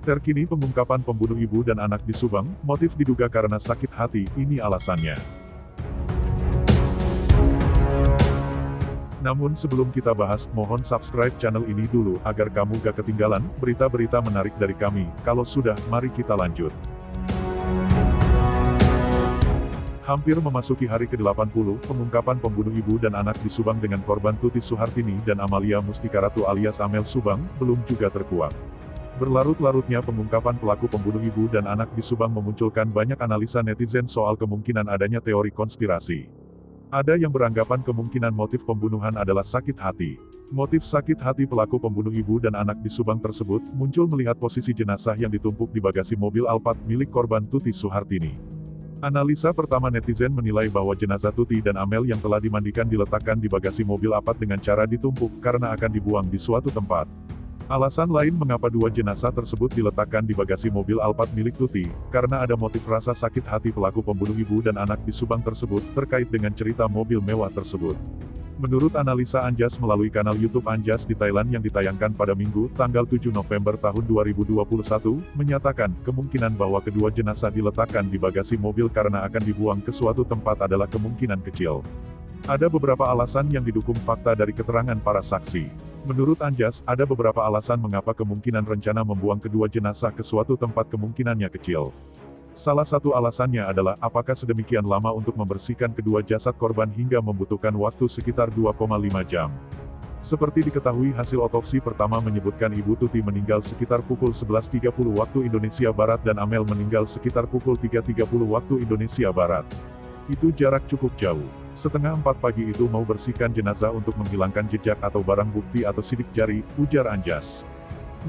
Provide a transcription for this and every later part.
Terkini pengungkapan pembunuh ibu dan anak di Subang, motif diduga karena sakit hati, ini alasannya. Namun sebelum kita bahas, mohon subscribe channel ini dulu, agar kamu gak ketinggalan berita-berita menarik dari kami. Kalau sudah, mari kita lanjut. Hampir memasuki hari ke-80, pengungkapan pembunuh ibu dan anak di Subang dengan korban Tuti Suhartini dan Amalia Mustikaratu alias Amel Subang, belum juga terkuak. Berlarut-larutnya pengungkapan pelaku pembunuh ibu dan anak di Subang memunculkan banyak analisa netizen soal kemungkinan adanya teori konspirasi. Ada yang beranggapan kemungkinan motif pembunuhan adalah sakit hati. Motif sakit hati pelaku pembunuh ibu dan anak di Subang tersebut muncul melihat posisi jenazah yang ditumpuk di bagasi mobil Alphard milik korban Tuti Suhartini. Analisa pertama netizen menilai bahwa jenazah Tuti dan Amel yang telah dimandikan diletakkan di bagasi mobil Alphard dengan cara ditumpuk karena akan dibuang di suatu tempat. Alasan lain mengapa dua jenazah tersebut diletakkan di bagasi mobil Alphard milik Tuti, karena ada motif rasa sakit hati pelaku pembunuh ibu dan anak di Subang tersebut terkait dengan cerita mobil mewah tersebut. Menurut analisa Anjas melalui kanal YouTube Anjas di Thailand yang ditayangkan pada Minggu, tanggal 7 November tahun 2021, menyatakan kemungkinan bahwa kedua jenazah diletakkan di bagasi mobil karena akan dibuang ke suatu tempat adalah kemungkinan kecil. Ada beberapa alasan yang didukung fakta dari keterangan para saksi. Menurut Anjas, ada beberapa alasan mengapa kemungkinan rencana membuang kedua jenazah ke suatu tempat kemungkinannya kecil. Salah satu alasannya adalah apakah sedemikian lama untuk membersihkan kedua jasad korban hingga membutuhkan waktu sekitar 2,5 jam. Seperti diketahui hasil otopsi pertama menyebutkan Ibu Tuti meninggal sekitar pukul 11.30 waktu Indonesia Barat dan Amel meninggal sekitar pukul 3.30 waktu Indonesia Barat. Itu jarak cukup jauh. Setengah 4 pagi itu mau bersihkan jenazah untuk menghilangkan jejak atau barang bukti atau sidik jari, ujar Anjas.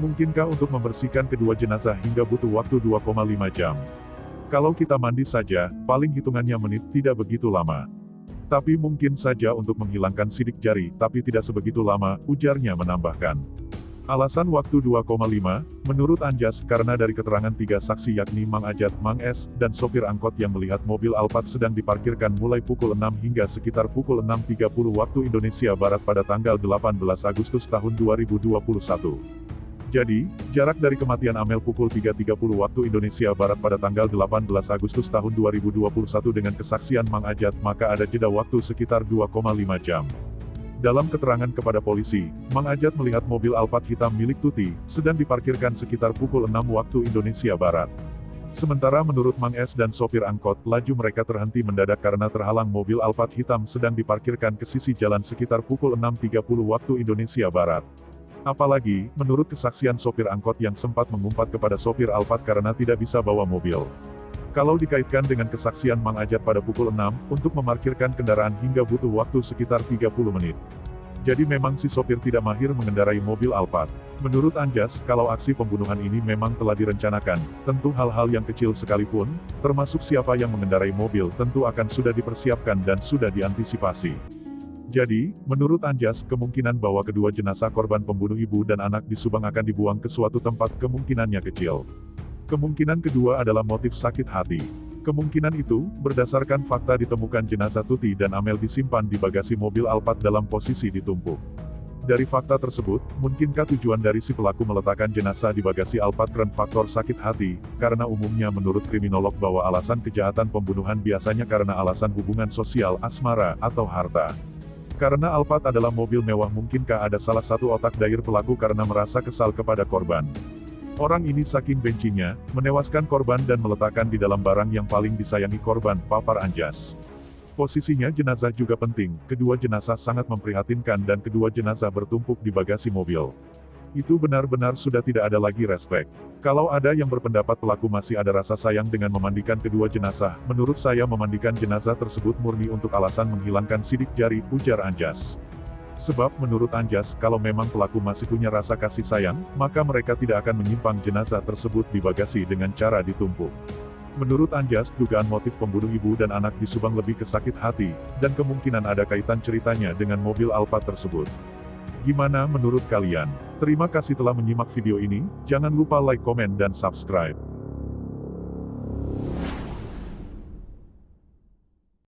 Mungkinkah untuk membersihkan kedua jenazah hingga butuh waktu 2,5 jam? Kalau kita mandi saja, paling hitungannya menit, tidak begitu lama. Tapi mungkin saja untuk menghilangkan sidik jari, tapi tidak sebegitu lama, ujarnya menambahkan. Alasan waktu 2,5, menurut Anjas, karena dari keterangan 3 saksi yakni Mang Ajat, Mang S, dan sopir angkot yang melihat mobil Alphard sedang diparkirkan mulai pukul 6 hingga sekitar pukul 6.30 waktu Indonesia Barat pada tanggal 18 Agustus tahun 2021. Jadi, jarak dari kematian Amel pukul 3.30 waktu Indonesia Barat pada tanggal 18 Agustus tahun 2021 dengan kesaksian Mang Ajat, maka ada jeda waktu sekitar 2,5 jam. Dalam keterangan kepada polisi, Mang Ajat melihat mobil Alphard hitam milik Tuti, sedang diparkirkan sekitar pukul 6 waktu Indonesia Barat. Sementara menurut Mang S dan sopir angkot, laju mereka terhenti mendadak karena terhalang mobil Alphard hitam sedang diparkirkan ke sisi jalan sekitar pukul 6.30 waktu Indonesia Barat. Apalagi, menurut kesaksian sopir angkot yang sempat mengumpat kepada sopir Alphard karena tidak bisa bawa mobil. Kalau dikaitkan dengan kesaksian Mang Ajat pada pukul 6, untuk memarkirkan kendaraan hingga butuh waktu sekitar 30 menit. Jadi memang si sopir tidak mahir mengendarai mobil Alphard. Menurut Anjas, kalau aksi pembunuhan ini memang telah direncanakan, tentu hal-hal yang kecil sekalipun, termasuk siapa yang mengendarai mobil tentu akan sudah dipersiapkan dan sudah diantisipasi. Jadi, menurut Anjas, kemungkinan bahwa kedua jenazah korban pembunuh ibu dan anak di Subang akan dibuang ke suatu tempat kemungkinannya kecil. Kemungkinan kedua adalah motif sakit hati. Kemungkinan itu, berdasarkan fakta ditemukan jenazah Tuti dan Amel disimpan di bagasi mobil Alphard dalam posisi ditumpuk. Dari fakta tersebut, mungkinkah tujuan dari si pelaku meletakkan jenazah di bagasi Alphard karena faktor sakit hati, karena umumnya menurut kriminolog bahwa alasan kejahatan pembunuhan biasanya karena alasan hubungan sosial, asmara, atau harta. Karena Alphard adalah mobil mewah mungkinkah ada salah satu otak dair pelaku karena merasa kesal kepada korban. Orang ini saking bencinya, menewaskan korban dan meletakkan di dalam barang yang paling disayangi korban, papar Anjas. Posisinya jenazah juga penting, kedua jenazah sangat memprihatinkan dan kedua jenazah bertumpuk di bagasi mobil. Itu benar-benar sudah tidak ada lagi respek. Kalau ada yang berpendapat pelaku masih ada rasa sayang dengan memandikan kedua jenazah, menurut saya memandikan jenazah tersebut murni untuk alasan menghilangkan sidik jari, ujar Anjas. Sebab menurut Anjas, kalau memang pelaku masih punya rasa kasih sayang, maka mereka tidak akan menyimpang jenazah tersebut di bagasi dengan cara ditumpuk. Menurut Anjas, dugaan motif pembunuh ibu dan anak di Subang lebih ke sakit hati, dan kemungkinan ada kaitan ceritanya dengan mobil Alphard tersebut. Gimana menurut kalian? Terima kasih telah menyimak video ini, jangan lupa like, komen, dan subscribe.